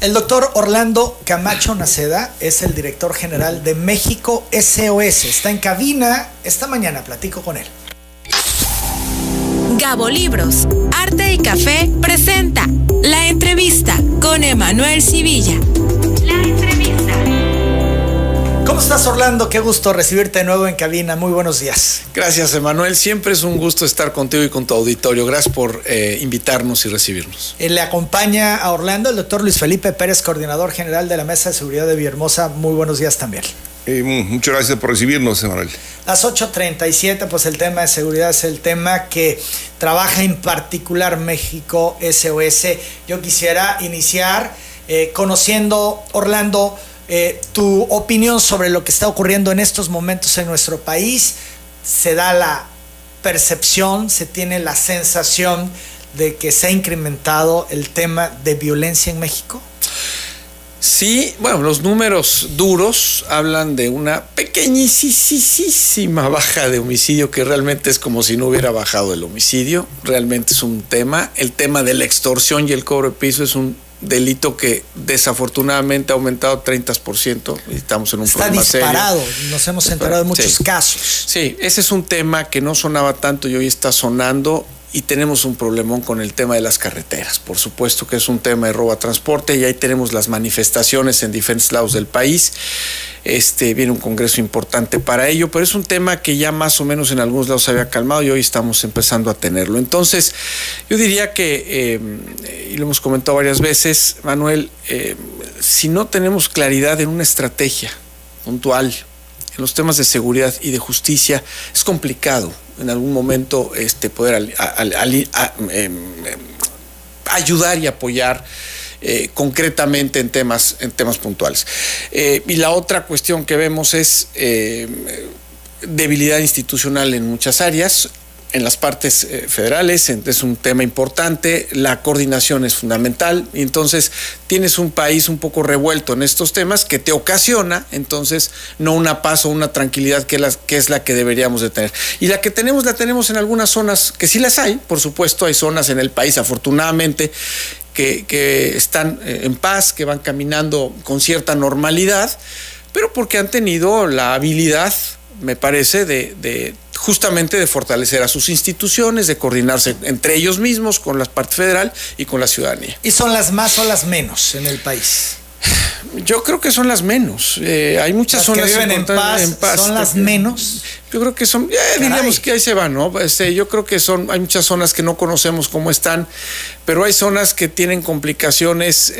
El doctor Orlando Camacho Naceda es el director general de México SOS. Está en cabina esta mañana, platico con él. Gabo Libros, Arte y Café presenta La Entrevista con Emanuel Civilla. La Entrevista. ¿Cómo estás, Orlando? Qué gusto recibirte de nuevo en cabina. Muy buenos días. Gracias, Emanuel. Siempre es un gusto estar contigo y con tu auditorio. Gracias por invitarnos y recibirnos. Le acompaña a Orlando el doctor Luis Felipe Pérez, coordinador general de la Mesa de Seguridad de Villahermosa. Muy buenos días también. Muchas gracias por recibirnos, Emanuel. Las 8:37, pues el tema de seguridad es el tema que trabaja en particular México SOS. Yo quisiera iniciar conociendo, Orlando, tu opinión sobre lo que está ocurriendo en estos momentos en nuestro país. Se da la percepción, se tiene la sensación de que se ha incrementado el tema de violencia en México. Sí, bueno, los números duros hablan de una pequeñísima baja de homicidio, que realmente es como si no hubiera bajado el homicidio. Realmente es un tema. El tema de la extorsión y el cobro de piso es un delito que desafortunadamente ha aumentado 30%. Estamos en un problema serio. Está disparado, nos hemos enterado de muchos casos. Sí, ese es un tema que no sonaba tanto y hoy está sonando. Y tenemos un problemón con el tema de las carreteras. Por supuesto que es un tema de robo a transporte y ahí tenemos las manifestaciones en diferentes lados del país. Viene un congreso importante para ello, pero es un tema que ya más o menos en algunos lados se había calmado y hoy estamos empezando a tenerlo. Entonces, yo diría que, y lo hemos comentado varias veces, Manuel, si no tenemos claridad en una estrategia puntual en los temas de seguridad y de justicia, es complicado en algún momento poder ayudar y apoyar concretamente en temas puntuales. Y la otra cuestión que vemos es debilidad institucional en muchas áreas. En las partes federales es un tema importante, la coordinación es fundamental, y entonces tienes un país un poco revuelto en estos temas que te ocasiona, entonces, no una paz o una tranquilidad que es la que deberíamos de tener. Y la que tenemos, la tenemos en algunas zonas, que sí las hay, por supuesto, hay zonas en el país, afortunadamente, que están en paz, que van caminando con cierta normalidad, pero porque han tenido la habilidad, me parece, justamente de fortalecer a sus instituciones, de coordinarse entre ellos mismos, con la parte federal y con la ciudadanía. ¿Y son las más o las menos en el país? Yo creo que son las menos. Hay muchas zonas que viven en paz. ¿Son las menos? Yo creo que son, diríamos que ahí se van, ¿no? Yo creo que hay muchas zonas que no conocemos cómo están, pero hay zonas que tienen complicaciones.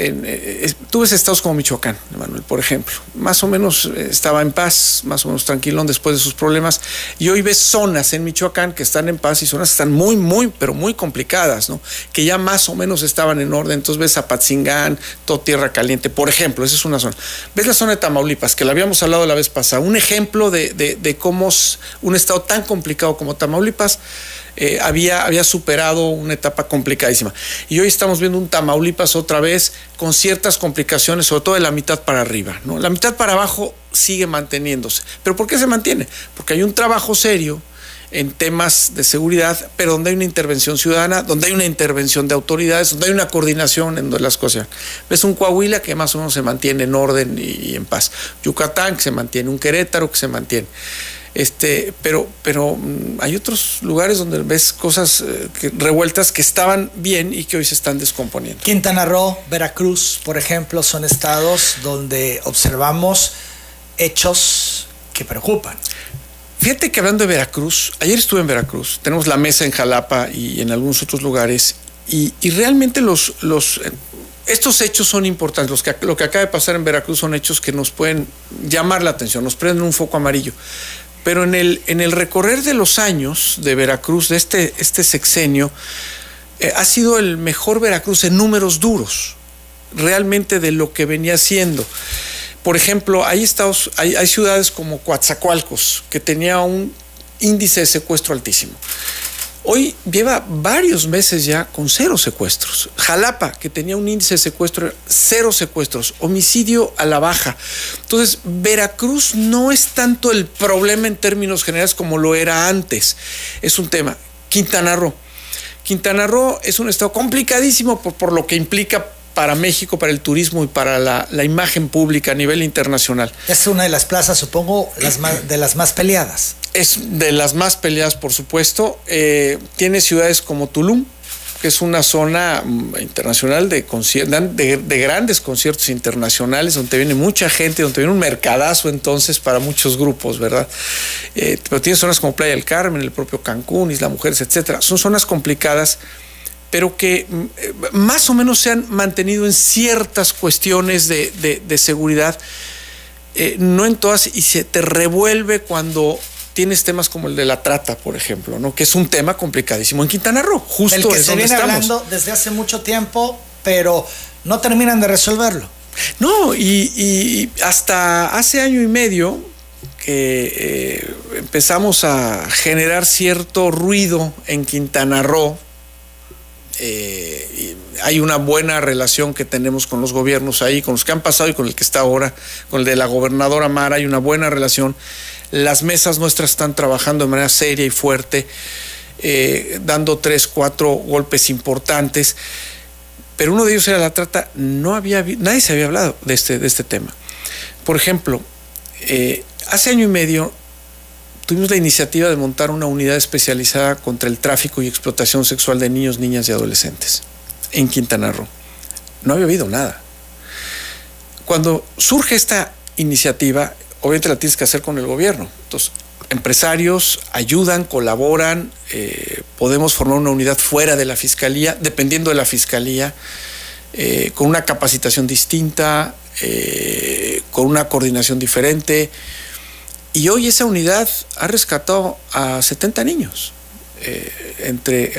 Tú ves estados como Michoacán, Manuel, por ejemplo. Más o menos estaba en paz, más o menos tranquilón después de sus problemas. Y hoy ves zonas en Michoacán que están en paz y zonas que están pero muy complicadas, ¿no? Que ya más o menos estaban en orden. Entonces ves Apatzingán, todo Tierra Caliente, por ejemplo, esa es una zona. Ves la zona de Tamaulipas, que la habíamos hablado la vez pasada. Un ejemplo de cómo un estado tan complicado como Tamaulipas había superado una etapa complicadísima. Y hoy estamos viendo un Tamaulipas otra vez con ciertas complicaciones, sobre todo de la mitad para arriba, ¿no? La mitad para abajo sigue manteniéndose. ¿Pero por qué se mantiene? Porque hay un trabajo serio en temas de seguridad, pero donde hay una intervención ciudadana, donde hay una intervención de autoridades, donde hay una coordinación en las cosas. Ves un Coahuila que más o menos se mantiene en orden y en paz. Yucatán que se mantiene, un Querétaro que se mantiene. Pero hay otros lugares donde ves cosas revueltas que estaban bien y que hoy se están descomponiendo. Quintana Roo, Veracruz, por ejemplo, son estados donde observamos hechos que preocupan. Fíjate que hablando de Veracruz, ayer estuve en Veracruz, tenemos la mesa en Jalapa y en algunos otros lugares, y realmente estos hechos son importantes. Lo que acaba de pasar en Veracruz son hechos que nos pueden llamar la atención, nos prenden un foco amarillo. Pero en el recorrer de los años de Veracruz, de este sexenio, ha sido el mejor Veracruz en números duros, realmente de lo que venía siendo. Por ejemplo, hay ciudades como Coatzacoalcos, que tenía un índice de secuestro altísimo. Hoy lleva varios meses ya con 0 secuestros. Jalapa, que tenía un índice de secuestro, 0 secuestros. Homicidio a la baja. Entonces, Veracruz no es tanto el problema en términos generales como lo era antes. Es un tema. Quintana Roo. Quintana Roo es un estado complicadísimo por lo que implica para México, para el turismo y para la imagen pública a nivel internacional. Es una de las plazas, supongo, de las más peleadas. Es de las más peleadas, por supuesto. Tiene ciudades como Tulum, que es una zona internacional de grandes conciertos internacionales, donde viene mucha gente, donde viene un mercadazo entonces para muchos grupos, ¿verdad? Pero tiene zonas como Playa del Carmen, el propio Cancún, Isla Mujeres, etcétera. Son zonas complicadas, pero que más o menos se han mantenido en ciertas cuestiones de seguridad, no en todas, y se te revuelve cuando tienes temas como el de la trata, por ejemplo, ¿no? Que es un tema complicadísimo en Quintana Roo, justo del que es se donde viene estamos. Hablando desde hace mucho tiempo, pero no terminan de resolverlo. No, y hasta hace año y medio que empezamos a generar cierto ruido en Quintana Roo. Hay una buena relación que tenemos con los gobiernos ahí, con los que han pasado y con el que está ahora, con el de la gobernadora Mara, hay una buena relación. Las mesas nuestras están trabajando de manera seria y fuerte, dando 3, 4 golpes importantes, pero uno de ellos era la trata. Nadie se había hablado de este tema. Por ejemplo, hace año y medio tuvimos la iniciativa de montar una unidad especializada contra el tráfico y explotación sexual de niños, niñas y adolescentes en Quintana Roo. No había habido nada. Cuando surge esta iniciativa, obviamente la tienes que hacer con el gobierno. Entonces, empresarios ayudan, colaboran, podemos formar una unidad fuera de la fiscalía, dependiendo de la fiscalía, con una capacitación distinta, con una coordinación diferente. Y hoy esa unidad ha rescatado a 70 niños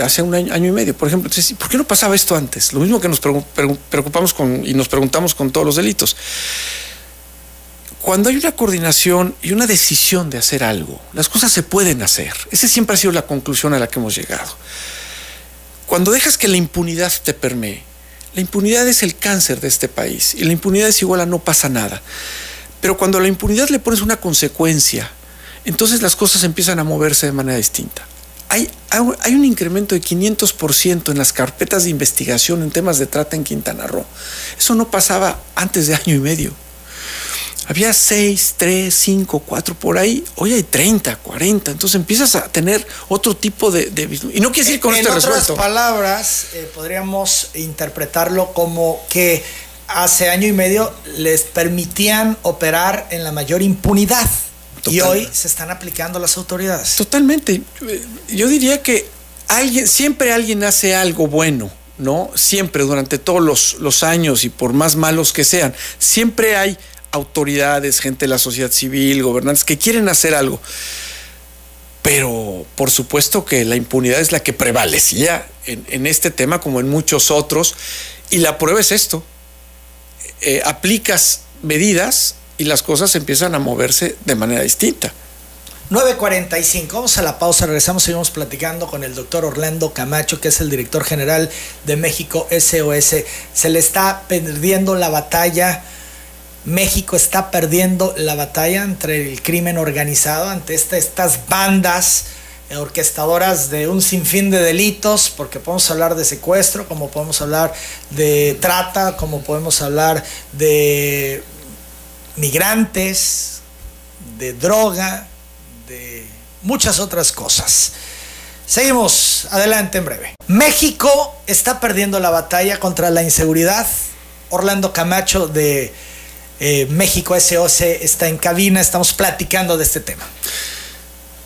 hace un año y medio. Por ejemplo, entonces, ¿por qué no pasaba esto antes? Lo mismo que nos preocupamos y nos preguntamos con todos los delitos. Cuando hay una coordinación y una decisión de hacer algo, las cosas se pueden hacer. Esa siempre ha sido la conclusión a la que hemos llegado. Cuando dejas que la impunidad te permee, la impunidad es el cáncer de este país y la impunidad es igual a no pasa nada. Pero cuando a la impunidad le pones una consecuencia, entonces las cosas empiezan a moverse de manera distinta. Hay un incremento de 500% en las carpetas de investigación en temas de trata en Quintana Roo. Eso no pasaba antes de año y medio. Había 6, 3, 5, 4 por ahí. Hoy hay 30, 40. Entonces empiezas a tener otro tipo de y no quiere decir con este resuelto. En otras palabras, podríamos interpretarlo como que hace año y medio les permitían operar en la mayor impunidad. Total. Y hoy se están aplicando las autoridades. Totalmente. Yo diría que siempre alguien hace algo bueno, ¿no? Siempre, durante todos los años y por más malos que sean, siempre hay autoridades, gente de la sociedad civil, gobernantes que quieren hacer algo. Pero por supuesto que la impunidad es la que prevalecía en este tema como en muchos otros. Y la prueba es esto. Aplicas medidas y las cosas empiezan a moverse de manera distinta. 9:45, vamos a la pausa, regresamos, seguimos platicando con el doctor Orlando Camacho, que es el director general de México SOS. Se le está perdiendo la batalla. México está perdiendo la batalla entre el crimen organizado, ante estas bandas orquestadoras de un sinfín de delitos, porque podemos hablar de secuestro, como podemos hablar de trata, como podemos hablar de migrantes, de droga, de muchas otras cosas. Seguimos adelante en breve. México está perdiendo la batalla contra la inseguridad. Orlando Camacho de México SOS está en cabina, estamos platicando de este tema.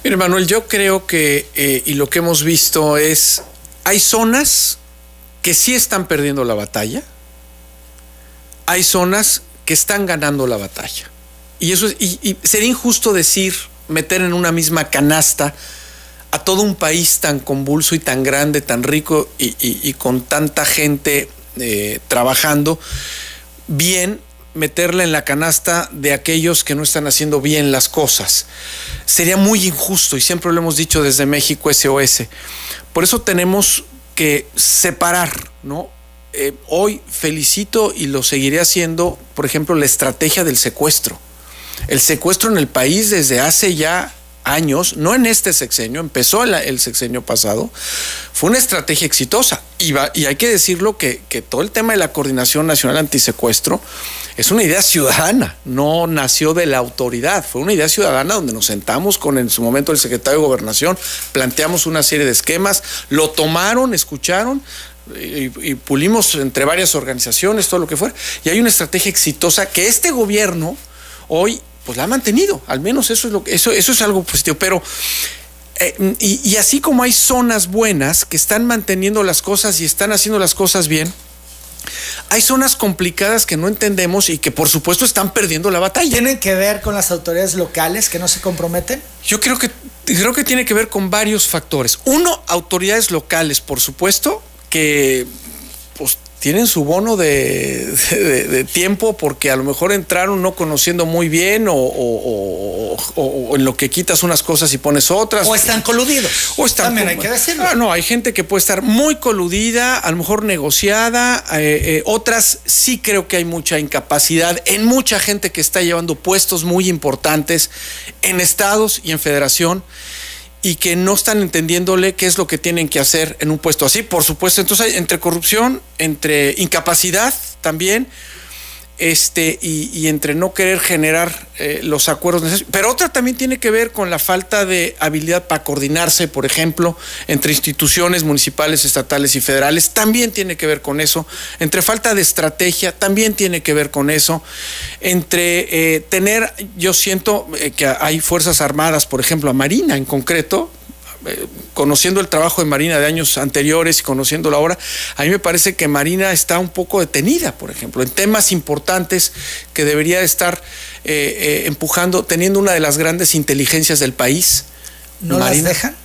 Mire, Manuel, yo creo que, y lo que hemos visto es, hay zonas que sí están perdiendo la batalla, hay zonas que están ganando la batalla. Y eso es, y sería injusto meter en una misma canasta a todo un país tan convulso y tan grande, tan rico y con tanta gente trabajando bien, meterla en la canasta de aquellos que no están haciendo bien las cosas. Sería muy injusto y siempre lo hemos dicho desde México SOS. Por eso tenemos que separar, ¿no? Hoy felicito y lo seguiré haciendo, por ejemplo, la estrategia del secuestro. El secuestro en el país desde hace ya años, no en este sexenio, empezó el sexenio pasado, fue una estrategia exitosa. Y hay que decirlo que todo el tema de la Coordinación Nacional Antisecuestro es una idea ciudadana, no nació de la autoridad, fue una idea ciudadana donde nos sentamos con en su momento el secretario de Gobernación, planteamos una serie de esquemas, lo tomaron, escucharon, y pulimos entre varias organizaciones, todo lo que fuera, y hay una estrategia exitosa que este gobierno hoy pues la ha mantenido, al menos eso es algo positivo, pero y así como hay zonas buenas que están manteniendo las cosas y están haciendo las cosas bien, hay zonas complicadas que no entendemos y que por supuesto están perdiendo la batalla. ¿Tienen que ver con las autoridades locales que no se comprometen? Yo creo que tiene que ver con varios factores. Uno, autoridades locales, por supuesto, que pues tienen su bono de tiempo porque a lo mejor entraron no conociendo muy bien o en lo que quitas unas cosas y pones otras. O están coludidos. También hay que decirlo. No, hay gente que puede estar muy coludida, a lo mejor negociada, otras sí creo que hay mucha incapacidad en mucha gente que está llevando puestos muy importantes en estados y en federación, y que no están entendiéndole qué es lo que tienen que hacer en un puesto así, por supuesto. Entonces, entre corrupción, entre incapacidad también, y entre no querer generar los acuerdos necesarios. Pero otra también tiene que ver con la falta de habilidad para coordinarse, por ejemplo, entre instituciones municipales, estatales y federales, también tiene que ver con eso. Entre falta de estrategia, también tiene que ver con eso. Entre yo siento que hay Fuerzas Armadas, por ejemplo, a Marina en concreto, conociendo el trabajo de Marina de años anteriores y conociéndolo ahora, a mí me parece que Marina está un poco detenida, por ejemplo, en temas importantes que debería estar empujando, teniendo una de las grandes inteligencias del país. ¿No Marina, las dejan?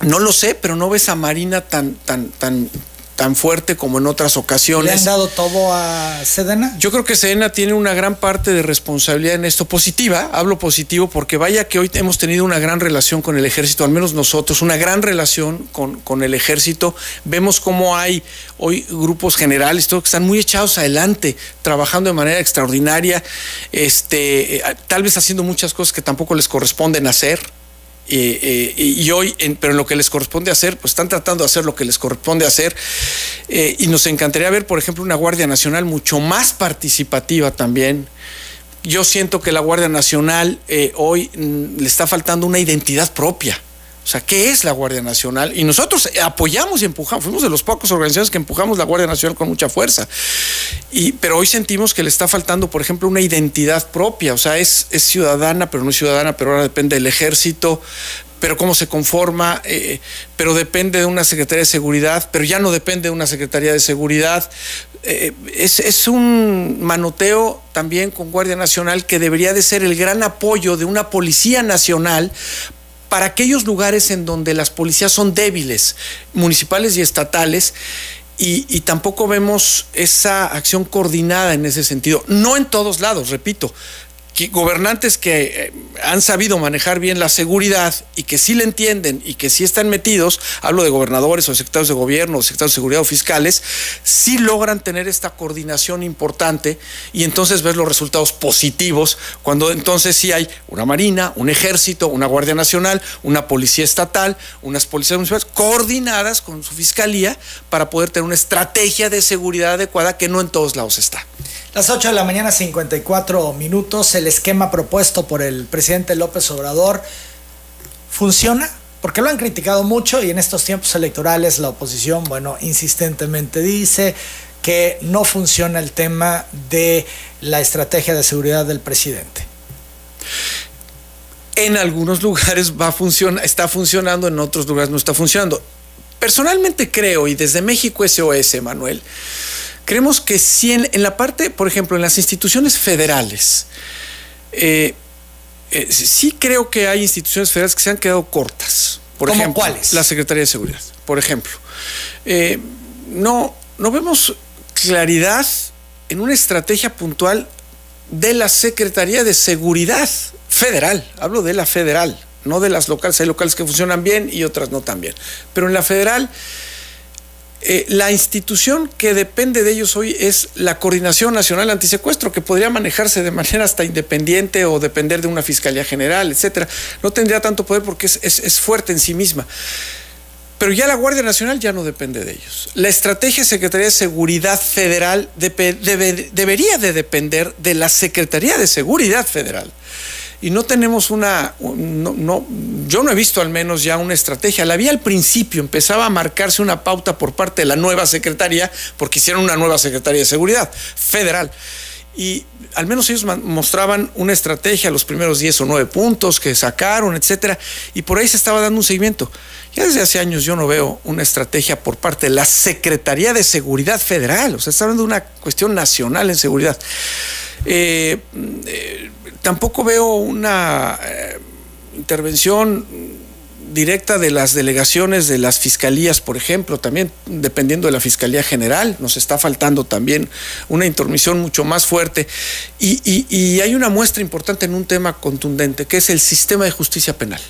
No lo sé, pero no ves a Marina tan fuerte como en otras ocasiones. ¿Le han dado todo a Sedena? Yo creo que Sedena tiene una gran parte de responsabilidad en esto, positiva, hablo positivo, porque vaya que hoy hemos tenido una gran relación con el ejército, al menos nosotros, una gran relación con el ejército. Vemos cómo hay hoy grupos generales, todo, que están muy echados adelante, trabajando de manera extraordinaria, tal vez haciendo muchas cosas que tampoco les corresponden hacer. Y hoy, pero en lo que les corresponde hacer, pues están tratando de hacer lo que les corresponde hacer, y nos encantaría ver, por ejemplo, una Guardia Nacional mucho más participativa también. Yo siento que la Guardia Nacional hoy le está faltando una identidad propia. O sea, ¿qué es la Guardia Nacional? Y nosotros apoyamos y empujamos, fuimos de los pocos organizaciones que empujamos la Guardia Nacional con mucha fuerza. Pero hoy sentimos que le está faltando, por ejemplo, una identidad propia. O sea, es ciudadana, pero no es ciudadana, pero ahora depende del ejército, pero cómo se conforma, pero depende de una Secretaría de Seguridad, pero ya no depende de una Secretaría de Seguridad. Es un manoteo también con Guardia Nacional que debería de ser el gran apoyo de una Policía Nacional para aquellos lugares en donde las policías son débiles, municipales y estatales, y tampoco vemos esa acción coordinada en ese sentido. No en todos lados, repito, que gobernantes que han sabido manejar bien la seguridad y que sí le entienden y que sí están metidos, hablo de gobernadores o secretarios de gobierno o secretarios de seguridad o fiscales, sí logran tener esta coordinación importante, y entonces ves los resultados positivos cuando entonces sí hay una Marina, un Ejército, una Guardia Nacional, una Policía Estatal, unas policías municipales coordinadas con su fiscalía para poder tener una estrategia de seguridad adecuada que no en todos lados está. Las 8 de la mañana, 54 minutos. El esquema propuesto por el presidente López Obrador ¿funciona? Porque lo han criticado mucho, y en estos tiempos electorales la oposición, insistentemente dice que no funciona el tema de la estrategia de seguridad del presidente. En algunos lugares está funcionando, en otros lugares no está funcionando. Personalmente creo, y desde México SOS, Manuel, creemos que sí en la parte, por ejemplo, en las instituciones federales, sí creo que hay instituciones federales que se han quedado cortas. Por ejemplo, ¿cuáles? La Secretaría de Seguridad, por ejemplo. No vemos claridad en una estrategia puntual de la Secretaría de Seguridad Federal. Hablo de la federal, no de las locales. Hay locales que funcionan bien y otras no tan bien. Pero en la federal, La institución que depende de ellos hoy es la Coordinación Nacional Antisecuestro, que podría manejarse de manera hasta independiente o depender de una Fiscalía General, etcétera. No tendría tanto poder porque es fuerte en sí misma. Pero ya la Guardia Nacional ya no depende de ellos. La estrategia de Secretaría de Seguridad Federal debería de depender de la Secretaría de Seguridad Federal. Y no tenemos yo no he visto al menos ya una estrategia. La había al principio, empezaba a marcarse una pauta por parte de la nueva secretaría, porque hicieron una nueva Secretaría de Seguridad Federal. Y al menos ellos mostraban una estrategia, los primeros 10 o 9 puntos que sacaron, etcétera, y por ahí se estaba dando un seguimiento. Ya desde hace años yo no veo una estrategia por parte de la Secretaría de Seguridad Federal. O sea, está hablando de una cuestión nacional en seguridad. Tampoco veo una intervención directa de las delegaciones de las fiscalías, por ejemplo, también dependiendo de la Fiscalía General, nos está faltando también una intromisión mucho más fuerte. Y hay una muestra importante en un tema contundente, que es el sistema de justicia penal.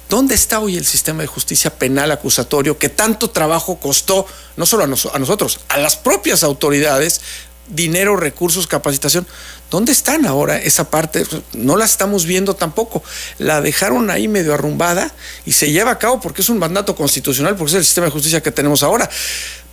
¿Dónde está hoy el sistema de justicia penal acusatorio que tanto trabajo costó, no solo a nosotros, a las propias autoridades, dinero, recursos, capacitación? ¿Dónde están ahora esa parte? No la estamos viendo tampoco. La dejaron ahí medio arrumbada y se lleva a cabo porque es un mandato constitucional, porque es el sistema de justicia que tenemos ahora.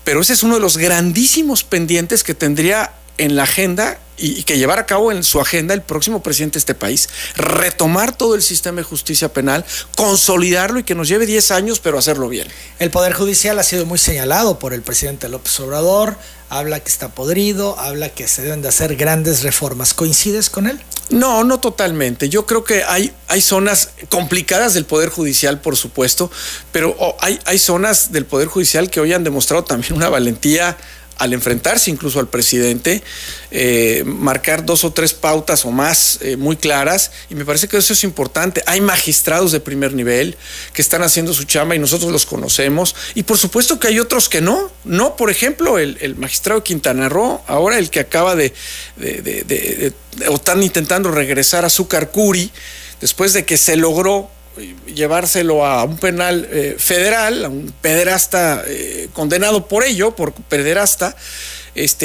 Pero ese es uno de los grandísimos pendientes que tendría en la agenda y que llevar a cabo en su agenda el próximo presidente de este país. Retomar todo el sistema de justicia penal, consolidarlo y que nos lleve 10 años, pero hacerlo bien. El Poder Judicial ha sido muy señalado por el presidente López Obrador. Habla que está podrido, habla que se deben de hacer grandes reformas. ¿Coincides con él? No, no totalmente. Yo creo que hay zonas complicadas del Poder Judicial, por supuesto, pero hay zonas del Poder Judicial que hoy han demostrado también una valentía al enfrentarse incluso al presidente, marcar 2 o 3 pautas o más muy claras, y me parece que eso es importante. Hay magistrados de primer nivel que están haciendo su chamba y nosotros los conocemos, y por supuesto que hay otros que no, por ejemplo, el magistrado de Quintana Roo, ahora el que acaba o están intentando regresar a Zúcar Curi, después de que se logró llevárselo a un penal federal, a un pederasta condenado por ello, por pederasta.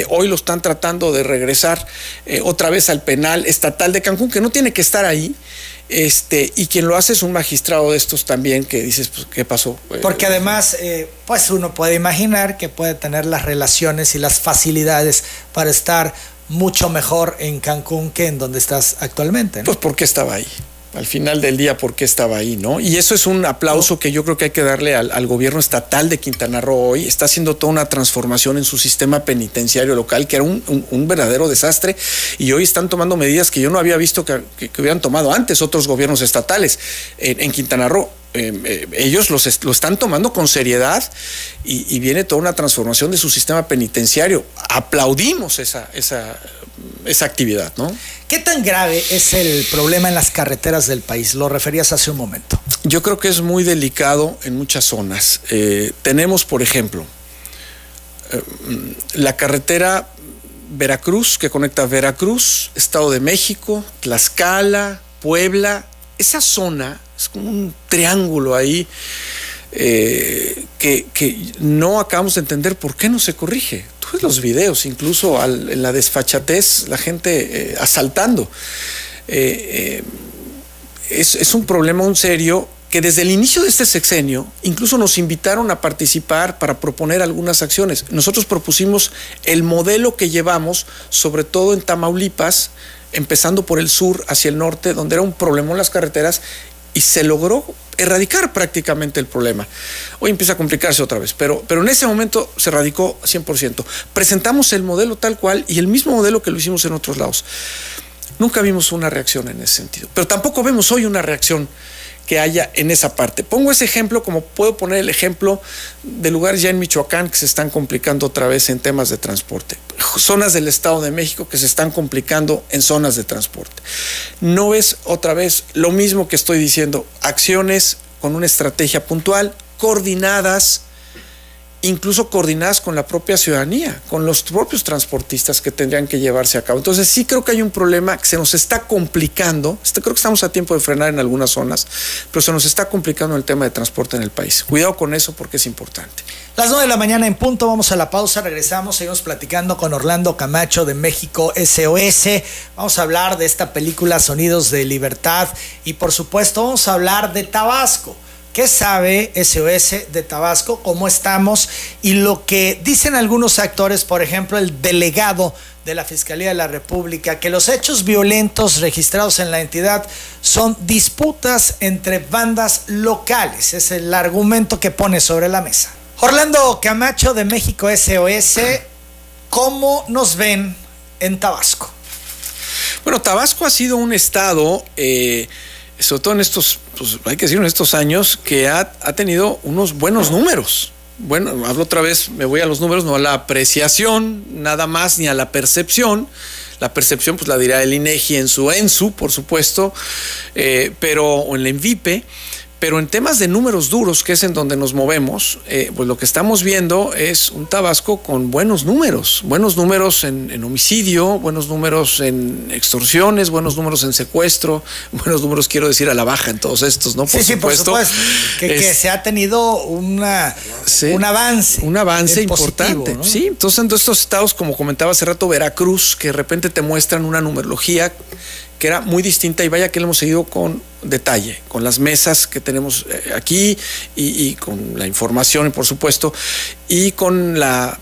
Hoy lo están tratando de regresar otra vez al penal estatal de Cancún, que no tiene que estar ahí. Y quien lo hace es un magistrado de estos también, que dices, pues, ¿qué pasó? Porque además, pues uno puede imaginar que puede tener las relaciones y las facilidades para estar mucho mejor en Cancún que en donde estás actualmente, ¿no? Pues porque estaba ahí. Al final del día, ¿por qué estaba ahí, no? Y eso es un aplauso que yo creo que hay que darle al gobierno estatal de Quintana Roo hoy. Está haciendo toda una transformación en su sistema penitenciario local, que era un verdadero desastre, y hoy están tomando medidas que yo no había visto que hubieran tomado antes otros gobiernos estatales en Quintana Roo. Ellos lo están tomando con seriedad y viene toda una transformación de su sistema penitenciario. Aplaudimos esa actividad, ¿no? ¿Qué tan grave es el problema en las carreteras del país? Lo referías hace un momento. Yo creo que es muy delicado en muchas zonas. Tenemos, por ejemplo, la carretera Veracruz, que conecta Veracruz, Estado de México, Tlaxcala, Puebla. Esa zona es como un triángulo ahí que no acabamos de entender por qué no se corrige. Tú ves los videos, incluso en la desfachatez, la gente asaltando. Es un problema un serio que desde el inicio de este sexenio incluso nos invitaron a participar para proponer algunas acciones. Nosotros propusimos el modelo que llevamos, sobre todo en Tamaulipas, empezando por el sur hacia el norte, donde era un problema en las carreteras, y se logró erradicar prácticamente el problema. Hoy empieza a complicarse otra vez, pero en ese momento se erradicó 100%. Presentamos el modelo tal cual y el mismo modelo que lo hicimos en otros lados. Nunca vimos una reacción en ese sentido, pero tampoco vemos hoy una reacción que haya en esa parte. Pongo ese ejemplo como puedo poner el ejemplo de lugares ya en Michoacán que se están complicando otra vez en temas de transporte. Zonas del Estado de México que se están complicando en zonas de transporte. No ves otra vez lo mismo que estoy diciendo, acciones con una estrategia puntual, coordinadas incluso coordinadas con la propia ciudadanía, con los propios transportistas que tendrían que llevarse a cabo. Entonces sí creo que hay un problema que se nos está complicando, creo que estamos a tiempo de frenar en algunas zonas, pero se nos está complicando el tema de transporte en el país. Cuidado con eso porque es importante. Las 9 de la mañana en punto, vamos a la pausa, regresamos, seguimos platicando con Orlando Camacho de México SOS. Vamos a hablar de esta película Sonidos de Libertad y por supuesto vamos a hablar de Tabasco. ¿Qué sabe SOS de Tabasco? ¿Cómo estamos? Y lo que dicen algunos actores, por ejemplo, el delegado de la Fiscalía de la República, que los hechos violentos registrados en la entidad son disputas entre bandas locales. Es el argumento que pone sobre la mesa. Orlando Camacho de México SOS, ¿cómo nos ven en Tabasco? Bueno, Tabasco ha sido un estado... sobre todo en estos, pues hay que decirlo, en estos años, que ha tenido unos buenos números. Bueno, hablo otra vez, me voy a los números, no a la apreciación, nada más, ni a la percepción. La percepción, pues la dirá el INEGI en su ENSU, por supuesto, o en la ENVIPE. Pero en temas de números duros, que es en donde nos movemos, pues lo que estamos viendo es un Tabasco con buenos números en homicidio, buenos números en extorsiones, buenos números en secuestro, buenos números, quiero decir, a la baja en todos estos, ¿no? Por supuesto. Que se ha tenido un avance importante, ¿no? Sí, entonces en estos estados, como comentaba hace rato, Veracruz, que de repente te muestran una numerología que era muy distinta, y vaya que lo hemos seguido con detalle, con las mesas que tenemos aquí y con la información, por supuesto, y con la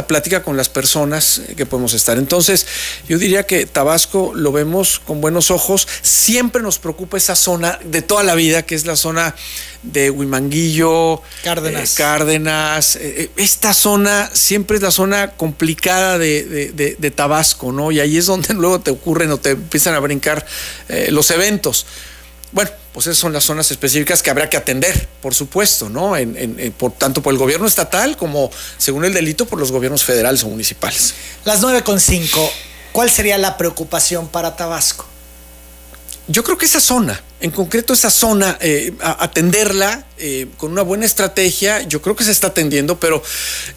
plática con las personas que podemos estar. Entonces, yo diría que Tabasco lo vemos con buenos ojos. Siempre nos preocupa esa zona de toda la vida, que es la zona de Huimanguillo, Cárdenas. Esta zona siempre es la zona complicada de Tabasco, ¿no? Y ahí es donde luego te ocurren o te empiezan a brincar los eventos. Bueno, pues esas son las zonas específicas que habrá que atender, por supuesto, ¿no? Tanto por el gobierno estatal como, según el delito, por los gobiernos federales o municipales. Las 9:05, ¿cuál sería la preocupación para Tabasco? Yo creo que esa zona, en concreto esa zona, atenderla con una buena estrategia, yo creo que se está atendiendo, pero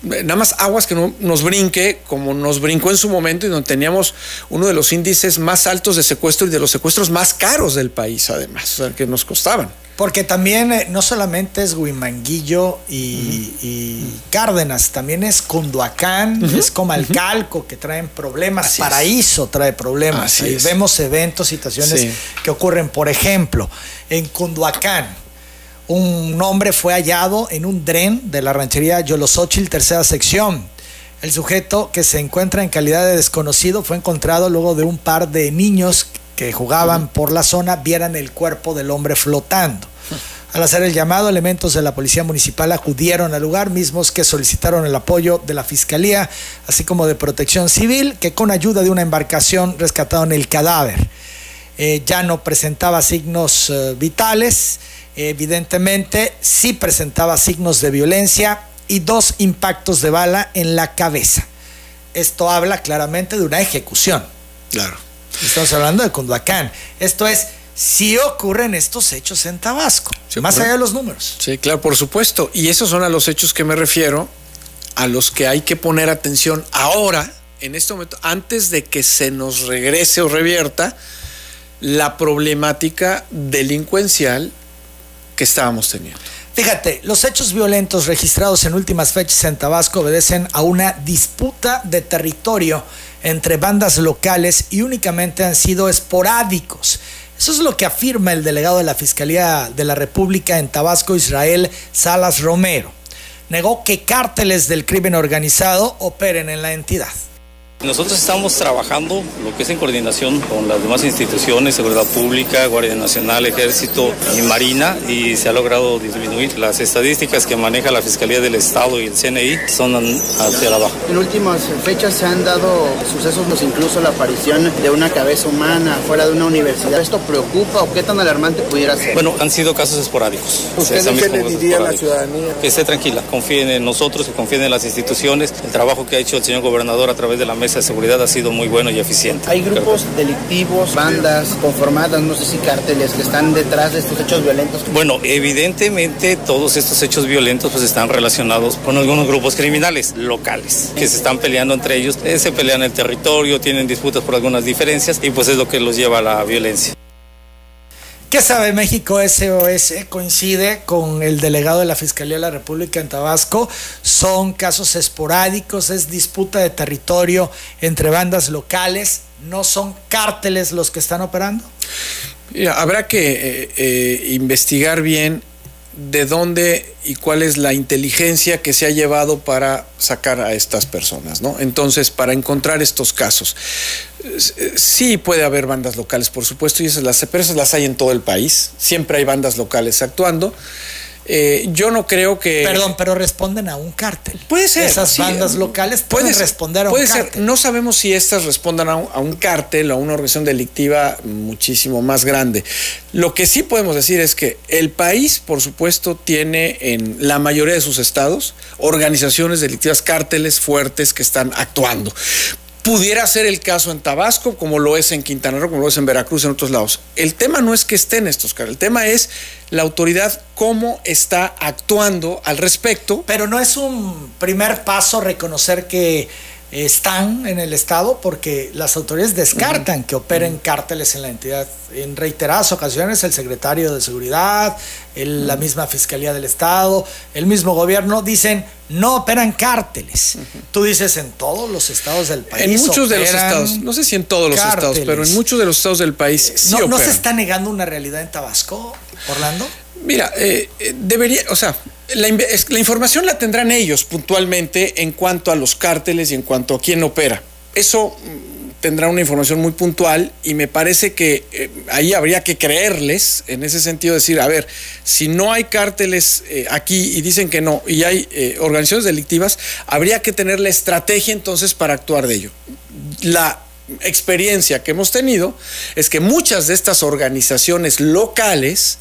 nada más aguas que no nos brinque, como nos brincó en su momento, y donde teníamos uno de los índices más altos de secuestro y de los secuestros más caros del país, además, o sea, que nos costaban. Porque también no solamente es Huimanguillo y Cárdenas, también es Cunduacán, es Comalcalco, que traen problemas, así Paraíso trae problemas. Ahí vemos eventos, situaciones que ocurren. Por ejemplo, en Cunduacán, un hombre fue hallado en un dren de la ranchería Yolosóchil, tercera sección. El sujeto, que se encuentra en calidad de desconocido, fue encontrado luego de un par de niños que jugaban por la zona vieran el cuerpo del hombre flotando. Al hacer el llamado, elementos de la policía municipal acudieron al lugar, mismos que solicitaron el apoyo de la Fiscalía, así como de Protección Civil, que con ayuda de una embarcación rescataron el cadáver. Ya no presentaba signos vitales, evidentemente sí presentaba signos de violencia y 2 impactos de bala en la cabeza. Esto habla claramente de una ejecución. Claro. Estamos hablando de Cunduacán. Esto es, si ocurren estos hechos en Tabasco, más allá de los números. Sí, claro, por supuesto. Y esos son a los hechos que me refiero, a los que hay que poner atención ahora, en este momento, antes de que se nos regrese o revierta la problemática delincuencial que estábamos teniendo. Fíjate, los hechos violentos registrados en últimas fechas en Tabasco obedecen a una disputa de territorio entre bandas locales y únicamente han sido esporádicos. Eso es lo que afirma el delegado de la Fiscalía de la República en Tabasco, Israel Salas Romero. Negó que cárteles del crimen organizado operen en la entidad. Nosotros estamos trabajando lo que es en coordinación con las demás instituciones, Seguridad Pública, Guardia Nacional, Ejército y Marina, y se ha logrado disminuir. Las estadísticas que maneja la Fiscalía del Estado y el CNI son hacia la baja. En últimas fechas se han dado sucesos, incluso la aparición de una cabeza humana fuera de una universidad. ¿Esto preocupa o qué tan alarmante pudiera ser? Bueno, han sido casos esporádicos. ¿Usted qué le diría a la ciudadanía? Que esté tranquila, confíen en nosotros, que confíen en las instituciones, el trabajo que ha hecho el señor gobernador a través de la mesa mesa de seguridad ha sido muy bueno y eficiente. Hay grupos delictivos, bandas conformadas, no sé si cárteles, que están detrás de estos hechos violentos. Bueno, evidentemente todos estos hechos violentos pues están relacionados con algunos grupos criminales locales que se están peleando entre ellos, se pelean el territorio, tienen disputas por algunas diferencias y pues es lo que los lleva a la violencia. ¿Qué sabe México SOS? Coincide con el delegado de la Fiscalía de la República en Tabasco. Son casos esporádicos, es disputa de territorio entre bandas locales, no son cárteles los que están operando. Mira, habrá que investigar bien de dónde y cuál es la inteligencia que se ha llevado para sacar a estas personas, ¿no? Entonces, para encontrar estos casos. Sí puede haber bandas locales, por supuesto, y esas las hay en todo el país. Siempre hay bandas locales actuando. Yo no creo que... Perdón, pero responden a un cártel. Puede ser. Esas bandas locales pueden responder a un cártel. Puede ser. No sabemos si estas respondan a un cártel o a una organización delictiva muchísimo más grande. Lo que sí podemos decir es que el país, por supuesto, tiene en la mayoría de sus estados organizaciones delictivas, cárteles fuertes que están actuando. Pudiera ser el caso en Tabasco, como lo es en Quintana Roo, como lo es en Veracruz, en otros lados. El tema no es que estén estos casos, el tema es la autoridad cómo está actuando al respecto. Pero no es un primer paso reconocer que están en el Estado, porque las autoridades descartan que operen cárteles en la entidad. En reiteradas ocasiones el secretario de Seguridad, la misma Fiscalía del Estado, el mismo gobierno dicen no operan cárteles. Tú dices en todos los estados del país. En muchos de los estados, no sé si en todos los estados, pero en muchos de los estados del país sí operan. ¿No se está negando una realidad en Tabasco, Orlando? Mira, debería, o sea, la información la tendrán ellos puntualmente en cuanto a los cárteles y en cuanto a quién opera. Eso tendrá una información muy puntual y me parece que ahí habría que creerles, en ese sentido, decir, a ver, si no hay cárteles aquí y dicen que no, y hay organizaciones delictivas, habría que tener la estrategia entonces para actuar de ello. La experiencia que hemos tenido es que muchas de estas organizaciones locales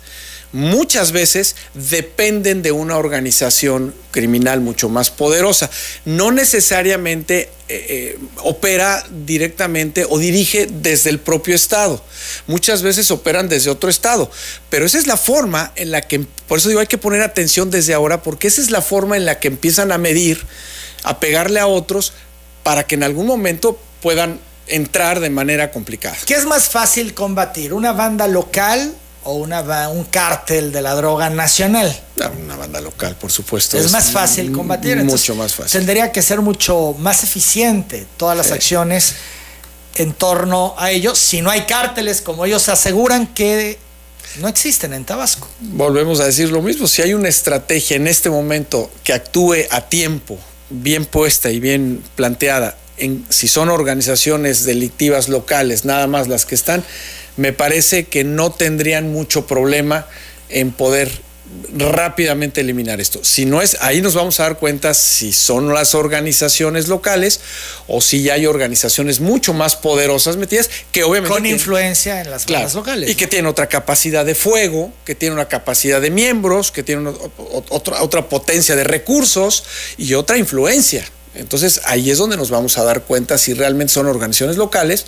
muchas veces dependen de una organización criminal mucho más poderosa. No necesariamente opera directamente o dirige desde el propio estado. Muchas veces operan desde otro estado. Pero esa es la forma en la que, por eso digo, hay que poner atención desde ahora, porque esa es la forma en la que empiezan a medir, a pegarle a otros, para que en algún momento puedan entrar de manera complicada. ¿Qué es más fácil combatir? ¿Una banda local o un cártel de la droga nacional? Una banda local, por supuesto. Es más fácil combatir. Mucho más fácil. Tendría que ser mucho más eficiente todas las acciones en torno a ellos, si no hay cárteles, como ellos aseguran que no existen en Tabasco. Volvemos a decir lo mismo. Si hay una estrategia en este momento que actúe a tiempo, bien puesta y bien planteada, si son organizaciones delictivas locales, nada más las que están, me parece que no tendrían mucho problema en poder rápidamente eliminar esto. Si no es, ahí nos vamos a dar cuenta si son las organizaciones locales o si ya hay organizaciones mucho más poderosas metidas, que obviamente con influencia en las bandas locales. Y que tienen otra capacidad de fuego, que tienen una capacidad de miembros, que tienen otra potencia de recursos y otra influencia. Entonces ahí es donde nos vamos a dar cuenta si realmente son organizaciones locales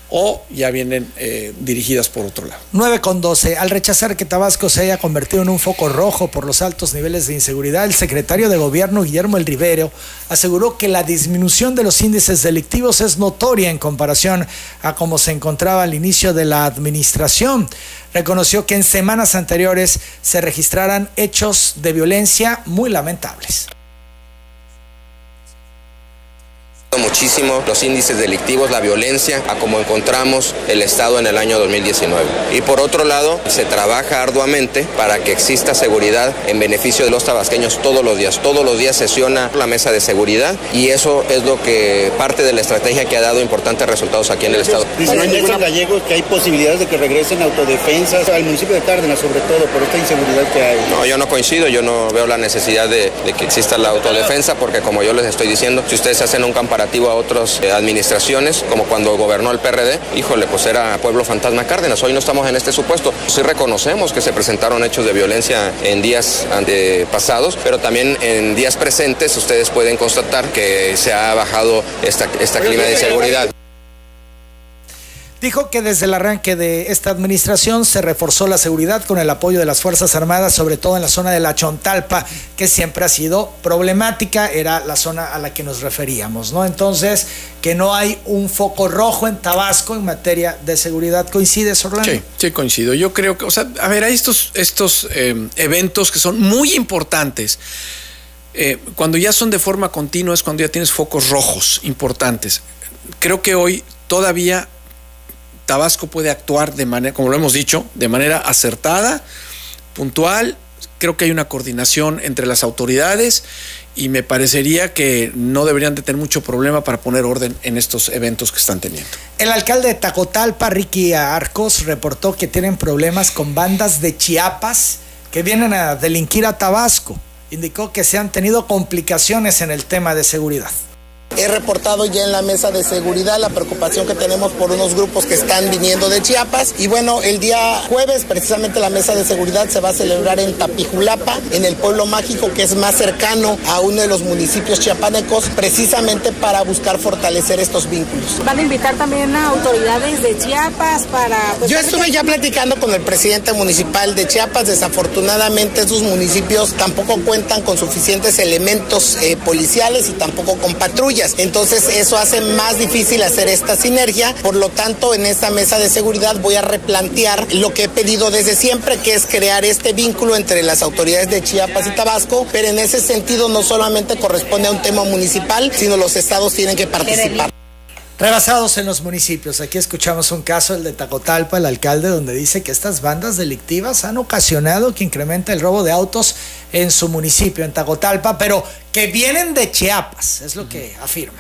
o ya vienen dirigidas por otro lado. 9:12. Al rechazar que Tabasco se haya convertido en un foco rojo por los altos niveles de inseguridad, el secretario de Gobierno, Guillermo El Rivero, aseguró que la disminución de los índices delictivos es notoria en comparación a cómo se encontraba al inicio de la administración. Reconoció que en semanas anteriores se registraran hechos de violencia muy lamentables. Muchísimo los índices delictivos, la violencia, a como encontramos el Estado en el año 2019. Y por otro lado, se trabaja arduamente para que exista seguridad en beneficio de los tabasqueños todos los días. Todos los días sesiona la mesa de seguridad y eso es lo que parte de la estrategia que ha dado importantes resultados aquí en el Estado. Dicen los gallegos que hay posibilidades de que regresen autodefensas al municipio de Cárdenas, sobre todo por esta inseguridad que hay. No, yo no coincido, yo no veo la necesidad de que exista la autodefensa, porque como yo les estoy diciendo, si ustedes hacen un comparativo relativo a otras administraciones, como cuando gobernó el PRD, híjole, pues era Pueblo Fantasma Cárdenas. Hoy no estamos en este supuesto. Sí reconocemos que se presentaron hechos de violencia en días antepasados, pero también en días presentes ustedes pueden constatar que se ha bajado esta clima de inseguridad. Dijo que desde el arranque de esta administración se reforzó la seguridad con el apoyo de las Fuerzas Armadas, sobre todo en la zona de la Chontalpa, que siempre ha sido problemática, era la zona a la que nos referíamos, ¿no? Entonces, que no hay un foco rojo en Tabasco en materia de seguridad. ¿Coincides, Orlando? Sí, coincido. Yo creo que, a ver, hay estos eventos que son muy importantes. Cuando ya son de forma continua es cuando ya tienes focos rojos importantes. Creo que hoy todavía Tabasco puede actuar de manera, como lo hemos dicho, de manera acertada, puntual. Creo que hay una coordinación entre las autoridades y me parecería que no deberían de tener mucho problema para poner orden en estos eventos que están teniendo. El alcalde de Tacotalpa, Ricky Arcos, reportó que tienen problemas con bandas de Chiapas que vienen a delinquir a Tabasco. Indicó que se han tenido complicaciones en el tema de seguridad. He reportado ya en la mesa de seguridad la preocupación que tenemos por unos grupos que están viniendo de Chiapas. Y bueno, el día jueves precisamente la mesa de seguridad se va a celebrar en Tapijulapa, en el pueblo mágico que es más cercano a uno de los municipios chiapanecos, precisamente para buscar fortalecer estos vínculos. ¿Van a invitar también a autoridades de Chiapas para...? Yo estuve ya platicando con el presidente municipal de Chiapas. Desafortunadamente esos municipios tampoco cuentan con suficientes elementos policiales y tampoco con patrullas. Entonces eso hace más difícil hacer esta sinergia. Por lo tanto, en esta mesa de seguridad voy a replantear lo que he pedido desde siempre, que es crear este vínculo entre las autoridades de Chiapas y Tabasco, pero en ese sentido no solamente corresponde a un tema municipal, sino los estados tienen que participar. Rebasados en los municipios. Aquí escuchamos un caso, el de Tacotalpa, el alcalde, donde dice que estas bandas delictivas han ocasionado que incremente el robo de autos en su municipio, en Tacotalpa, pero que vienen de Chiapas, es lo que afirma.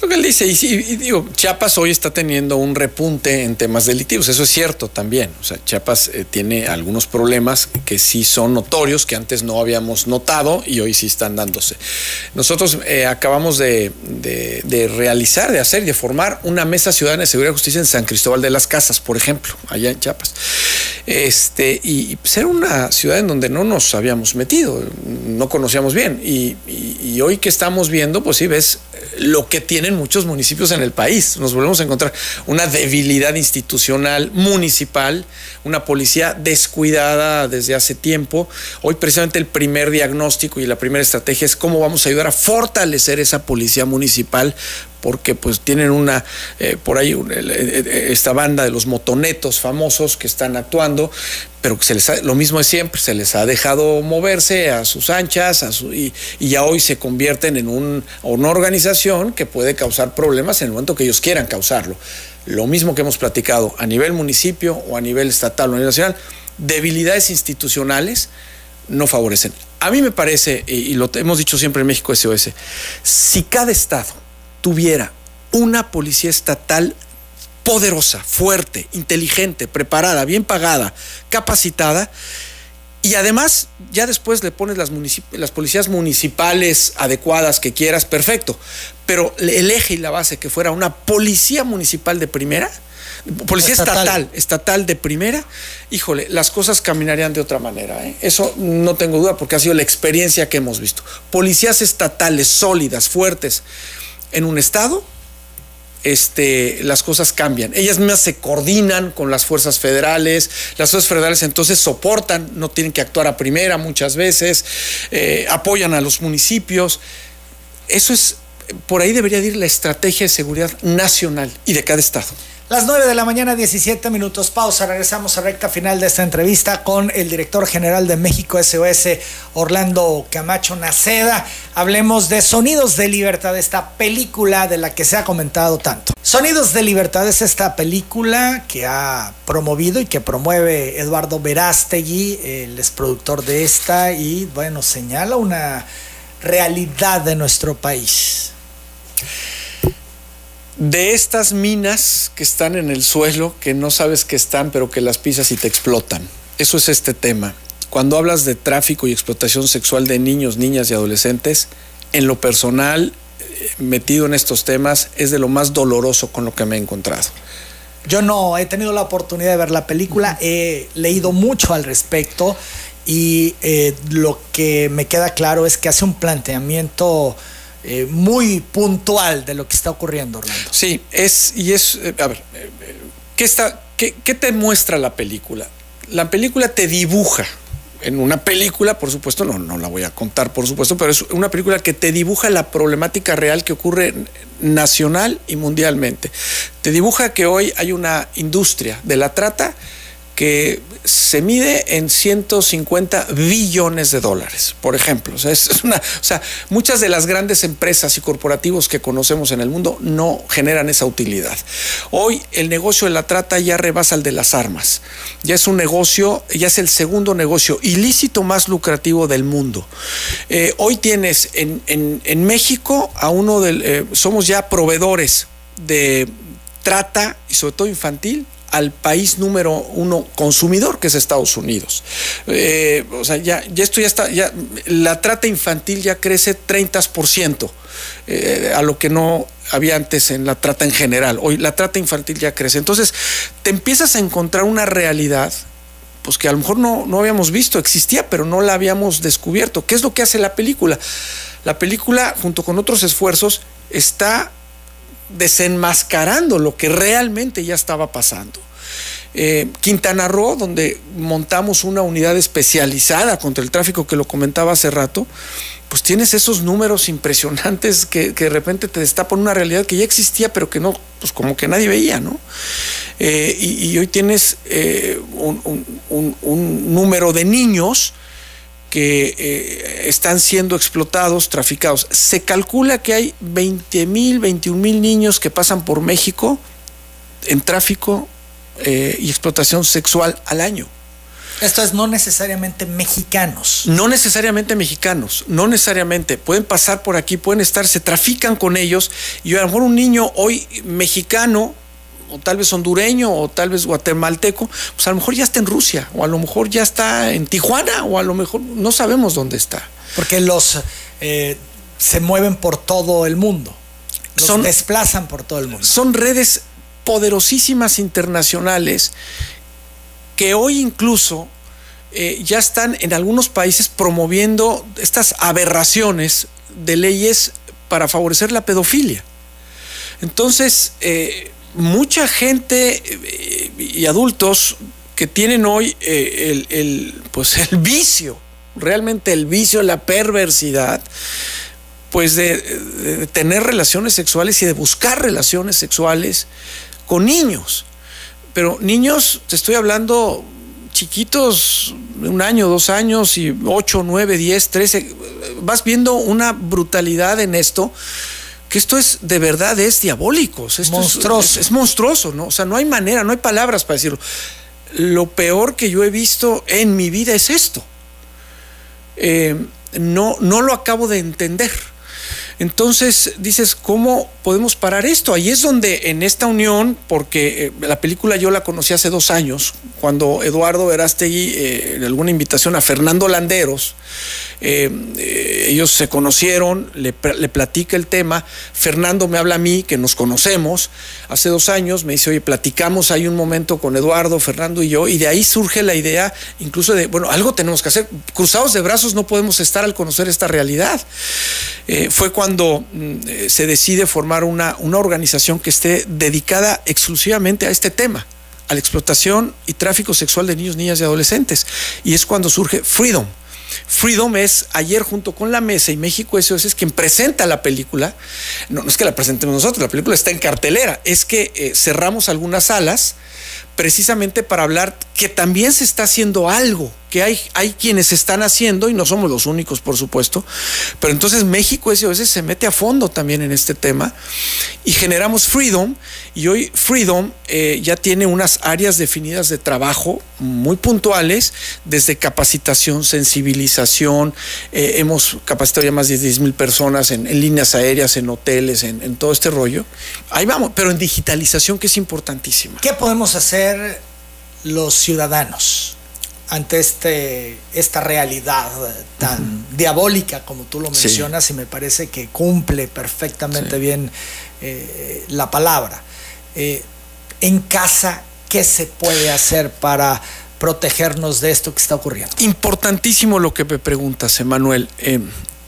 Lo que él dice, y digo, Chiapas hoy está teniendo un repunte en temas delictivos, eso es cierto también. O sea, Chiapas tiene algunos problemas que sí son notorios, que antes no habíamos notado y hoy sí están dándose. Nosotros acabamos de realizar, de hacer y de formar una mesa ciudadana de seguridad y justicia en San Cristóbal de las Casas, por ejemplo, allá en Chiapas. Y ser una ciudad en donde no nos habíamos metido, no conocíamos bien. Y hoy que estamos viendo, pues sí ves lo que tienen muchos municipios en el país. Nos volvemos a encontrar una debilidad institucional municipal, una policía descuidada desde hace tiempo. Hoy precisamente el primer diagnóstico y la primera estrategia es cómo vamos a ayudar a fortalecer esa policía municipal, porque pues tienen por ahí esta banda de los motonetos famosos que están actuando, pero que lo mismo es siempre, se les ha dejado moverse a sus anchas, y ya hoy se convierten en una organización que puede causar problemas en el momento que ellos quieran causarlo. Lo mismo que hemos platicado a nivel municipio o a nivel estatal o a nivel nacional, debilidades institucionales no favorecen. A mí me parece, y lo hemos dicho siempre en México SOS, si cada estado tuviera una policía estatal poderosa, fuerte, inteligente, preparada, bien pagada, capacitada, y además ya después le pones las policías municipales adecuadas que quieras, perfecto, pero el eje y la base que fuera una policía municipal de primera, policía estatal de primera, híjole, las cosas caminarían de otra manera, ¿eh? Eso no tengo duda, porque ha sido la experiencia que hemos visto. Policías estatales sólidas, fuertes en un estado, las cosas cambian. Ellas mismas se coordinan con las fuerzas federales. Las fuerzas federales entonces soportan, no tienen que actuar a primera muchas veces, apoyan a los municipios. Eso es, por ahí debería ir la estrategia de seguridad nacional y de cada estado. Las 9 de la mañana, 17 minutos, pausa. Regresamos a recta final de esta entrevista con el director general de México SOS, Orlando Camacho Naceda. Hablemos de Sonidos de Libertad, esta película de la que se ha comentado tanto. Sonidos de Libertad es esta película que ha promovido y que promueve Eduardo Verástegui, el exproductor de esta, y bueno, señala una realidad de nuestro país. De estas minas que están en el suelo, que no sabes que están, pero que las pisas y te explotan. Eso es este tema. Cuando hablas de tráfico y explotación sexual de niños, niñas y adolescentes, en lo personal, metido en estos temas, es de lo más doloroso con lo que me he encontrado. Yo no he tenido la oportunidad de ver la película, he leído mucho al respecto y lo que me queda claro es que hace un planteamiento muy puntual de lo que está ocurriendo, Orlando. Sí, a ver, ¿qué te muestra la película? La película te dibuja. En una película, por supuesto, no la voy a contar, por supuesto, pero es una película que te dibuja la problemática real que ocurre nacional y mundialmente. Te dibuja que hoy hay una industria de la trata que se mide en 150 billones de dólares, por ejemplo. O sea, muchas de las grandes empresas y corporativos que conocemos en el mundo no generan esa utilidad. Hoy el negocio de la trata ya rebasa el de las armas. Ya es un negocio, ya es el segundo negocio ilícito más lucrativo del mundo. Hoy tienes en México somos ya proveedores de trata y sobre todo infantil al país número 1 consumidor, que es Estados Unidos. O sea, esto ya está, la trata infantil ya crece 30%, a lo que no había antes en la trata en general. Hoy la trata infantil ya crece. Entonces, te empiezas a encontrar una realidad pues que a lo mejor no habíamos visto, existía, pero no la habíamos descubierto. ¿Qué es lo que hace la película? La película, junto con otros esfuerzos, está desenmascarando lo que realmente ya estaba pasando. Quintana Roo, donde montamos una unidad especializada contra el tráfico, que lo comentaba hace rato, pues tienes esos números impresionantes que de repente te destapan una realidad que ya existía, pero que no, pues como que nadie veía, ¿no? Y hoy tienes un número de niños que están siendo explotados, traficados. Se calcula que hay 20,000, 21,000 niños que pasan por México en tráfico y explotación sexual al año. Esto es no necesariamente mexicanos. No necesariamente mexicanos, no necesariamente. Pueden pasar por aquí, se trafican con ellos, y a lo mejor un niño hoy mexicano, o tal vez hondureño, o tal vez guatemalteco, pues a lo mejor ya está en Rusia, o a lo mejor ya está en Tijuana, o a lo mejor no sabemos dónde está. Porque se mueven por todo el mundo, desplazan por todo el mundo. Son redes poderosísimas internacionales que hoy incluso ya están en algunos países promoviendo estas aberraciones de leyes para favorecer la pedofilia. Entonces, mucha gente y adultos que tienen hoy el vicio, realmente el vicio, la perversidad, pues de tener relaciones sexuales y de buscar relaciones sexuales con niños. Pero niños, te estoy hablando chiquitos, de 1 año, 2 años, y 8, 9, 10, 13. Vas viendo una brutalidad en esto, que esto es, de verdad, es diabólico. Esto monstruoso. Es monstruoso, ¿no? O sea, no hay manera, no hay palabras para decirlo. Lo peor que yo he visto en mi vida es esto. No lo acabo de entender. Entonces dices, ¿cómo podemos parar esto? Ahí es donde en esta unión, porque la película yo la conocí hace 2 años, cuando Eduardo Verástegui, en alguna invitación a Fernando Landeros, ellos se conocieron, le platica el tema. Fernando me habla a mí, que nos conocemos hace 2 años, me dice, oye, platicamos ahí un momento con Eduardo, Fernando y yo, y de ahí surge la idea incluso de, bueno, algo tenemos que hacer, cruzados de brazos no podemos estar al conocer esta realidad. Fue cuando se decide formar una organización que esté dedicada exclusivamente a este tema, a la explotación y tráfico sexual de niños, niñas y adolescentes, y es cuando surge Freedom. Freedom es, ayer junto con La Mesa y México SOS, es quien presenta la película. No es que la presentemos nosotros, la película está en cartelera, es que cerramos algunas salas precisamente para hablar que también se está haciendo algo, que hay quienes están haciendo, y no somos los únicos, por supuesto, pero entonces México SOS se mete a fondo también en este tema, y generamos Freedom, y hoy Freedom ya tiene unas áreas definidas de trabajo muy puntuales, desde capacitación, sensibilización, hemos capacitado ya más de 10,000 personas en líneas aéreas, en hoteles, en todo este rollo. Ahí vamos, pero en digitalización, que es importantísima. ¿Qué podemos hacer los ciudadanos? ante esta realidad tan diabólica como tú lo mencionas, y me parece que cumple perfectamente bien la palabra. En casa, ¿qué se puede hacer para protegernos de esto que está ocurriendo? Importantísimo lo que me preguntas, Emanuel.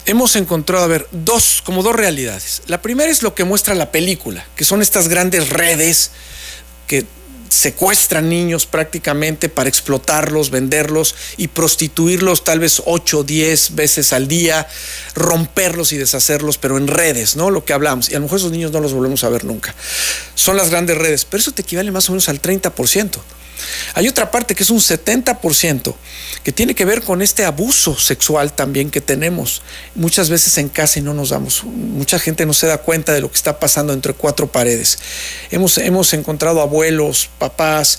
Hemos encontrado, dos realidades. La primera es lo que muestra la película, que son estas grandes redes que secuestran niños prácticamente para explotarlos, venderlos y prostituirlos tal vez 8 o 10 veces al día, romperlos y deshacerlos, pero en redes, ¿no? Lo que hablamos. Y a lo mejor esos niños no los volvemos a ver nunca. Son las grandes redes, pero eso te equivale más o menos al 30%. Hay otra parte que es un 70% que tiene que ver con este abuso sexual también que tenemos muchas veces en casa y no nos damos. Mucha gente no se da cuenta de lo que está pasando entre 4 paredes. Hemos encontrado abuelos, papás,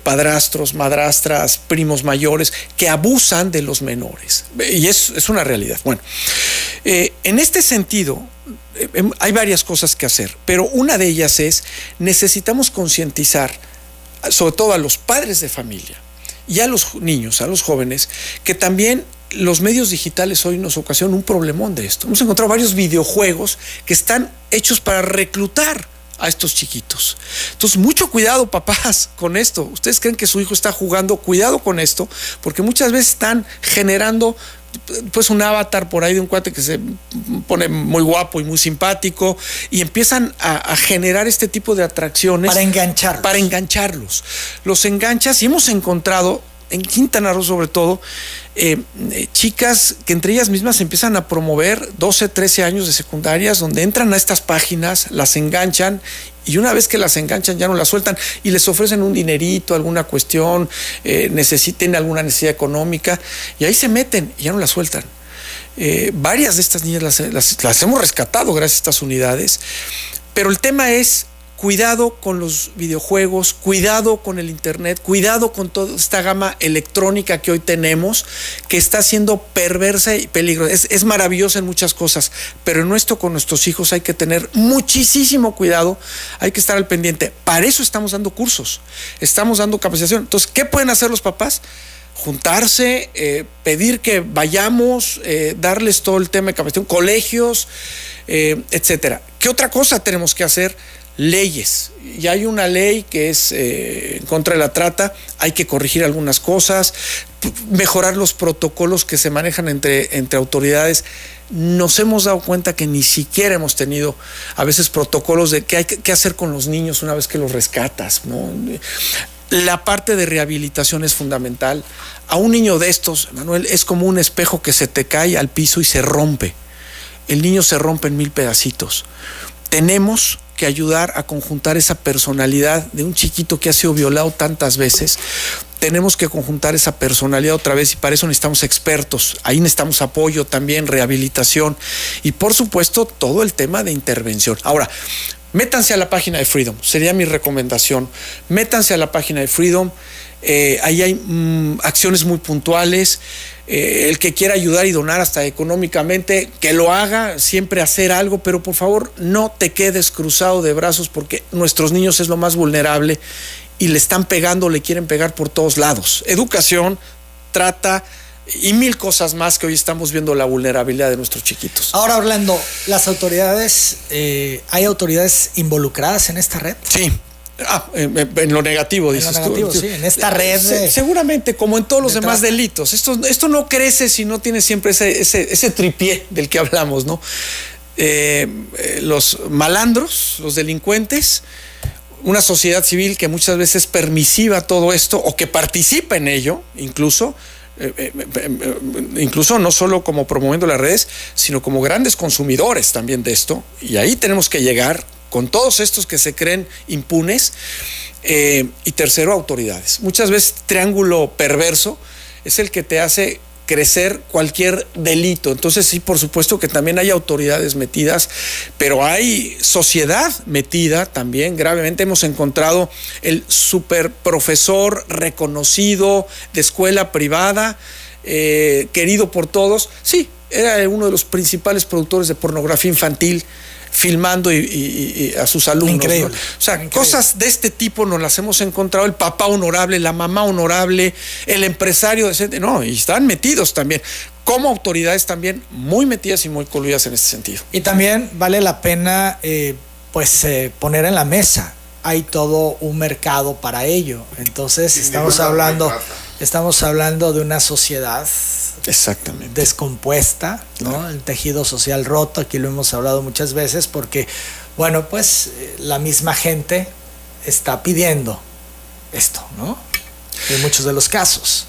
padrastros, madrastras, primos mayores que abusan de los menores. Y es una realidad. Bueno, en este sentido hay varias cosas que hacer, pero una de ellas es necesitamos concientizar sobre todo a los padres de familia y a los niños, a los jóvenes, que también los medios digitales hoy nos ocasionan un problemón de esto. Hemos encontrado varios videojuegos que están hechos para reclutar a estos chiquitos. Entonces, mucho cuidado, papás, con esto. Ustedes creen que su hijo está jugando, cuidado con esto, porque muchas veces están generando pues un avatar por ahí de un cuate que se pone muy guapo y muy simpático y empiezan a generar este tipo de atracciones para engancharlos. Los enganchas y hemos encontrado en Quintana Roo sobre todo chicas que entre ellas mismas empiezan a promover 12, 13 años de secundarias donde entran a estas páginas, las enganchan y una vez que las enganchan ya no las sueltan y les ofrecen un dinerito, alguna cuestión, necesiten alguna necesidad económica y ahí se meten y ya no las sueltan. Varias de estas niñas las hemos rescatado gracias a estas unidades, pero el tema es cuidado con los videojuegos, cuidado con el internet, cuidado con toda esta gama electrónica que hoy tenemos, que está siendo perversa y peligrosa. Es maravillosa en muchas cosas, pero en esto con nuestros hijos hay que tener muchísimo cuidado, hay que estar al pendiente. Para eso estamos dando cursos, estamos dando capacitación. Entonces, ¿qué pueden hacer los papás? Juntarse, pedir que vayamos, darles todo el tema de capacitación, colegios, etcétera. ¿Qué otra cosa tenemos que hacer? Leyes. Ya hay una ley que es en contra de la trata, hay que corregir algunas cosas, mejorar los protocolos que se manejan entre autoridades. Nos hemos dado cuenta que ni siquiera hemos tenido a veces protocolos de qué hacer con los niños una vez que los rescatas, ¿no? La parte de rehabilitación es fundamental. A un niño de estos, Manuel, es como un espejo que se te cae al piso y se rompe. El niño se rompe en 1000 pedacitos. Tenemos que ayudar a conjuntar esa personalidad de un chiquito que ha sido violado tantas veces. Tenemos que conjuntar esa personalidad otra vez y para eso necesitamos expertos. Ahí necesitamos apoyo también, rehabilitación y por supuesto todo el tema de intervención. Ahora, métanse a la página de Freedom, sería mi recomendación. Métanse a la página de Freedom, ahí hay acciones muy puntuales. El que quiera ayudar y donar hasta económicamente, que lo haga, siempre hacer algo, pero por favor no te quedes cruzado de brazos porque nuestros niños es lo más vulnerable y le están pegando, le quieren pegar por todos lados. Educación, trata y 1000 cosas más que hoy estamos viendo la vulnerabilidad de nuestros chiquitos. Ahora, Orlando, las autoridades, ¿hay autoridades involucradas en esta red? Sí. En lo negativo, dices tú. Sí, en esta red. Seguramente, como en todos los demás delitos. Esto no crece si no tiene siempre ese tripié del que hablamos, ¿no? Los malandros, los delincuentes, una sociedad civil que muchas veces es permisiva a todo esto o que participa en ello, incluso no solo como promoviendo las redes, sino como grandes consumidores también de esto. Y ahí tenemos que llegar con todos estos que se creen impunes, y tercero, autoridades. Muchas veces triángulo perverso es el que te hace crecer cualquier delito. Entonces sí, por supuesto que también hay autoridades metidas, pero hay sociedad metida también gravemente. Hemos encontrado el superprofesor reconocido de escuela privada, querido por todos. Sí, era uno de los principales productores de pornografía infantil. filmando y a sus alumnos. Increíble. ¿no? O sea, cosas de este tipo nos las hemos encontrado, el papá honorable, la mamá honorable, el empresario decente, no, y están metidos también, como autoridades también muy metidas y muy coludidas en este sentido. Y también vale la pena poner en la mesa, hay todo un mercado para ello. Entonces estamos hablando de una sociedad exactamente descompuesta, ¿no? Claro. El tejido social roto, aquí lo hemos hablado muchas veces, porque bueno, pues la misma gente está pidiendo esto, ¿no? En muchos de los casos.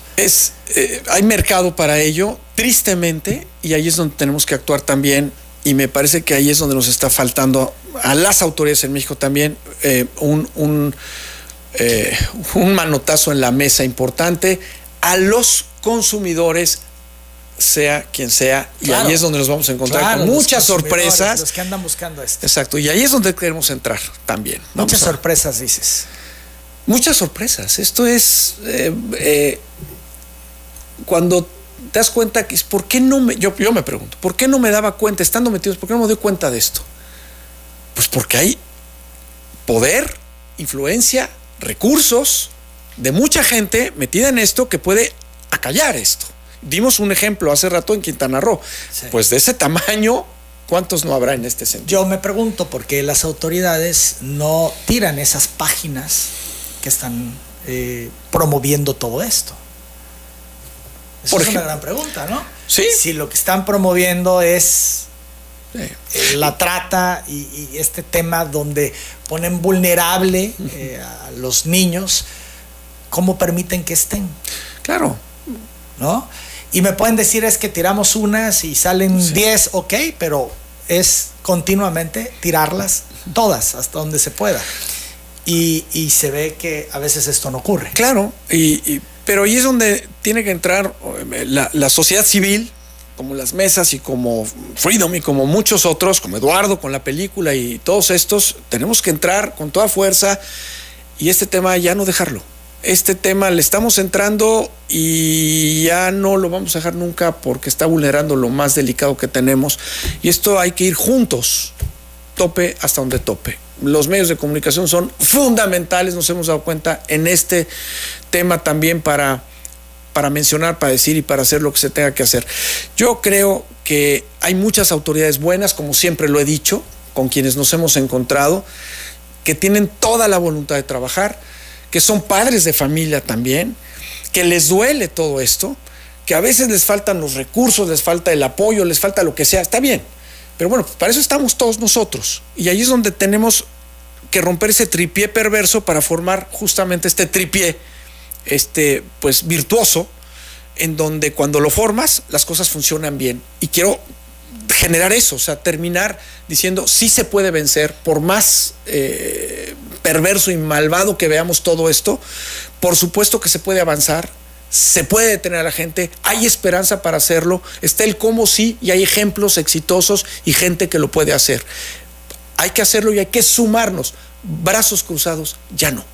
Hay mercado para ello, tristemente, y ahí es donde tenemos que actuar también, y me parece que ahí es donde nos está faltando a las autoridades en México también un manotazo en la mesa importante a los consumidores, sea quien sea, claro. Y ahí es donde nos vamos a encontrar con muchas sorpresas. Los que andan buscando esto. Exacto, y ahí es donde queremos entrar también. Muchas sorpresas, dices. Muchas sorpresas. Esto es cuando te das cuenta que ¿por qué no me? Yo me pregunto, ¿por qué no me daba cuenta, estando metidos, por qué no me doy cuenta de esto? Pues porque hay poder, influencia, recursos de mucha gente metida en esto que puede acallar esto. Dimos un ejemplo hace rato en Quintana Roo. Sí. Pues de ese tamaño, ¿cuántos no habrá en este sentido? Yo me pregunto por qué las autoridades no tiran esas páginas que están promoviendo todo esto. Esa es una gran pregunta, ¿no? Sí. Si lo que están promoviendo es la trata y este tema donde ponen vulnerable a los niños, ¿cómo permiten que estén? Claro. ¿No? Y me pueden decir es que tiramos unas y salen 10, ok, pero es continuamente tirarlas todas hasta donde se pueda. Y se ve que a veces esto no ocurre. Claro, pero ahí es donde tiene que entrar la sociedad civil, como las mesas y como Freedom y como muchos otros, como Eduardo con la película y todos estos, tenemos que entrar con toda fuerza y este tema ya no dejarlo. Este tema le estamos entrando y ya no lo vamos a dejar nunca porque está vulnerando lo más delicado que tenemos y esto hay que ir juntos, tope hasta donde tope. Los medios de comunicación son fundamentales, nos hemos dado cuenta en este tema también para mencionar, para decir y para hacer lo que se tenga que hacer. Yo creo que hay muchas autoridades buenas, como siempre lo he dicho, con quienes nos hemos encontrado, que tienen toda la voluntad de trabajar, que son padres de familia también, que les duele todo esto, que a veces les faltan los recursos, les falta el apoyo, les falta lo que sea, está bien. Pero bueno, para eso estamos todos nosotros. Y ahí es donde tenemos que romper ese tripié perverso para formar justamente este tripié pues virtuoso, en donde cuando lo formas las cosas funcionan bien. Y quiero generar eso, o sea, terminar diciendo sí se puede vencer, por más perverso y malvado que veamos todo esto, por supuesto que se puede avanzar, se puede detener a la gente, hay esperanza para hacerlo, está el cómo sí y hay ejemplos exitosos y gente que lo puede hacer. Hay que hacerlo y hay que sumarnos, brazos cruzados, ya no.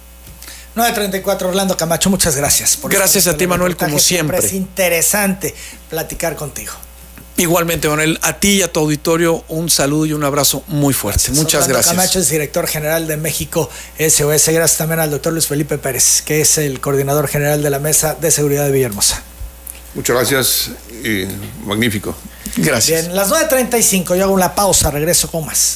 9:34, Orlando Camacho, muchas gracias. Gracias a ti, Manuel, como siempre. Es interesante platicar contigo. Igualmente, Manuel, a ti y a tu auditorio un saludo y un abrazo muy fuerte. Muchas gracias. Camacho es director general de México SOS. Gracias también al doctor Luis Felipe Pérez, que es el coordinador general de la Mesa de Seguridad de Villahermosa. Muchas gracias y magnífico. Gracias. Bien, las 9:35, yo hago una pausa, regreso con más.